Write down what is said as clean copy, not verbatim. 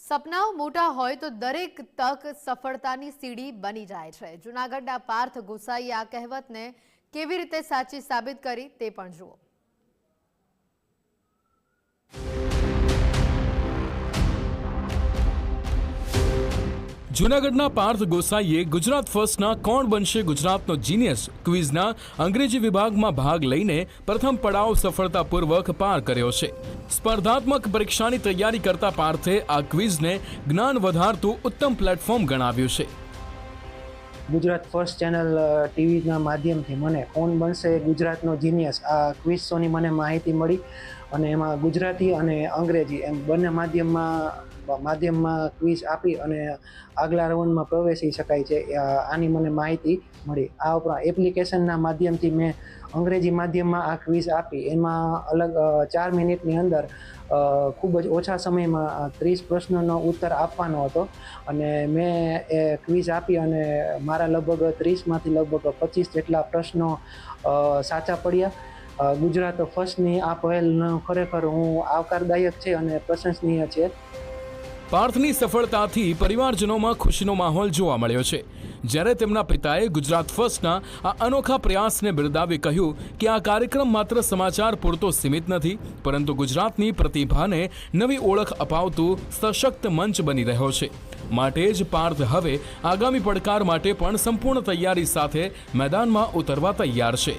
સપનાઓ મોટા હોય તો દરેક તક સફળતાની સીડી બની જાય છે। જૂનાગઢના પાર્થ ગોસાઈએ આ કહેવતને કેવી રીતે સાચી સાબિત કરી તે પણ જુઓ। જૂનાગઢના પાર્થ ગોસાઈએ ગુજરાત ફર્સ્ટના કોણ બનશે ગુજરાતનો જીનિયસ ક્વિઝના અંગ્રેજી વિભાગમાં ભાગ લઈને પ્રથમ પડાવ સફળતાપૂર્વક પાર કર્યો છે। સ્પર્ધાત્મક પરીક્ષાની તૈયારી કરતા પાર્થે આ ક્વિઝને જ્ઞાન વધારતું ઉત્તમ પ્લેટફોર્મ ગણાવ્યું છે। ગુજરાત ફર્સ્ટ ચેનલ ટીવીના માધ્યમથી મને કોણ બનશે ગુજરાતનો જીનિયસ આ ક્વિઝ શોની મને માહિતી મળી અને એમાં ગુજરાતી અને અંગ્રેજી એમ બંને માધ્યમમાં ક્વિઝ આપી અને આગલા રાઉન્ડમાં પ્રવેશી શકાય છે આની મને માહિતી મળી। આ ઉપરાંત એપ્લિકેશનના માધ્યમથી મેં અંગ્રેજી માધ્યમમાં આ ક્વિઝ આપી એમાં 4 મિનિટની અંદર ખૂબ જ ઓછા સમયમાં 30 પ્રશ્નોનો ઉત્તર આપવાનો હતો અને મેં એ ક્વિઝ આપી અને મારા લગભગ 30માંથી લગભગ 25 જેટલા પ્રશ્નો સાચા પડ્યા। ગુજરાત ફર્સ્ટની આ પહેલ ખરેખર આવકારદાયક છે અને પ્રશંસનીય છે। પાર્થની સફળતાથી પરિવારજનોમાં ખુશીનો માહોલ જોવા મળ્યો છે। જ્યારે તેમના પિતાએ ગુજરાત ફર્સ્ટના આ અનોખા પ્રયાસને બિરદાવી કહ્યું કે આ કાર્યક્રમ માત્ર સમાચાર પૂરતો સીમિત નથી પરંતુ ગુજરાતની પ્રતિભાને નવી ઓળખ અપાવતું સશક્ત મંચ બની રહ્યો છે। માટે જ પાર્થ હવે આગામી પડકાર માટે પણ સંપૂર્ણ તૈયારી સાથે મેદાનમાં ઉતરવા તૈયાર છે।